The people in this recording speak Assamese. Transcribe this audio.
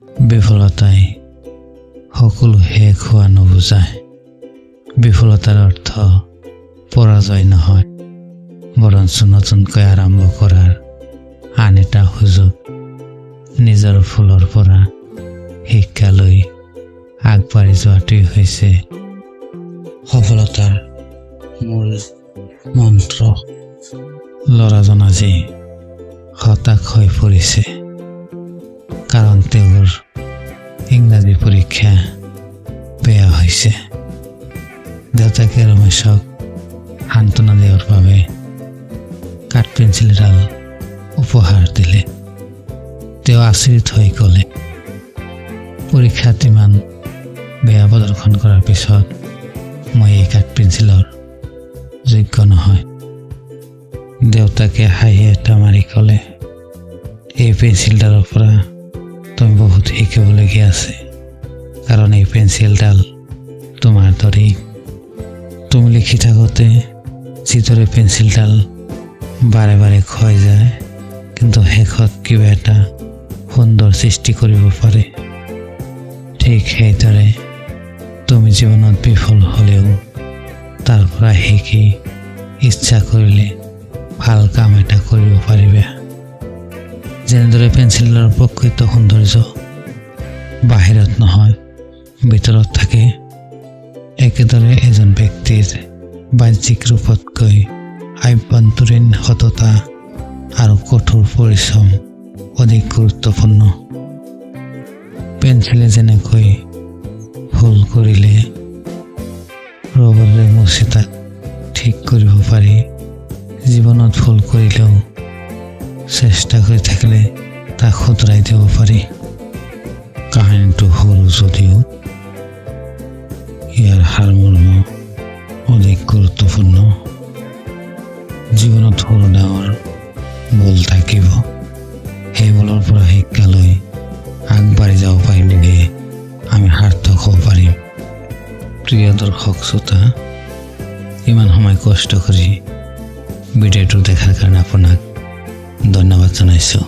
বিফলতাই সকলো শেষ হোৱা নুবুজায়। বিফলতাৰ অৰ্থ পৰাজয় নহয়, বৰঞ্চ নতুনকৈ আৰম্ভ কৰাৰ আন এটা সুযোগ। নিজৰ ভুলৰ পৰা শিক্ষা লৈ আগবাঢ়ি যোৱাটোৱেই হৈছে সফলতাৰ মূল মন্ত্ৰ। ল'ৰাজন আজি হতাশ হৈ পৰিছে, কাৰণ তেওঁৰ ইংৰাজী পৰীক্ষা বেয়া হৈছে। দেউতাকে ৰমেশক সান্তনা দিয়াৰ বাবে কাঠ পেঞ্চিল এডাল উপহাৰ দিলে। তেওঁ আচৰিত হৈ ক'লে, পৰীক্ষাত ইমান বেয়া প্ৰদৰ্শন কৰাৰ পিছত মই এই কাঠ পেঞ্চিলৰ যোগ্য নহয়। দেউতাকে হাঁহি এটা মাৰি ক'লে, এই পেঞ্চিলডালৰ পৰা তুমি বহুত শিকিবলগীয়া আছে, কাৰণ এই পেঞ্চিলডাল তোমাৰ দৰেই। তুমি লিখি থাকোঁতে যিদৰে পেঞ্চিলডাল বাৰে বাৰে ক্ষয় যায়, কিন্তু শেষত কিবা এটা সুন্দৰ সৃষ্টি কৰিব পাৰে, ঠিক সেইদৰে তুমি জীৱনত বিফল হ'লেও তাৰ পৰা শিকি ইচ্ছা কৰিলে ভাল কাম এটা কৰিব পাৰিবা। যেনেদৰে পেঞ্চিলৰ প্ৰকৃত সৌন্দৰ্য বাহিৰত নহয় ভিতৰত থাকে, একেদৰে এজন ব্যক্তিৰ বাহ্যিক ৰূপতকৈ আভ্যন্তৰীণ সততা আৰু কঠোৰ পৰিশ্ৰম অধিক গুৰুত্বপূৰ্ণ। পেঞ্চিলে যেনেকৈ ভুল কৰিলে ৰবৰেৰে মুচি তাক ঠিক কৰিব পাৰি, জীৱনত ভুল কৰিলেও চেষ্টা কৰি থাকিলে তাক শুধৰাই দিব পাৰি। কাহিনীটো সৰু যদিও ইয়াৰ সাৰমৰ্ম অধিক গুৰুত্বপূৰ্ণ। জীৱনত সৰু ডাঙৰ ভুল থাকিব, সেই ভুলৰ পৰা শিক্ষা লৈ আগবাঢ়ি যাব পাৰিলেহে আমি সাৰ্থক হ'ব পাৰিম। প্ৰিয় দৰ্শক শ্ৰোতা, ইমান সময় কষ্ট কৰি ভিডিঅ'টো দেখাৰ কাৰণে আপোনাক ধন্যবাদ জনাইছোঁ।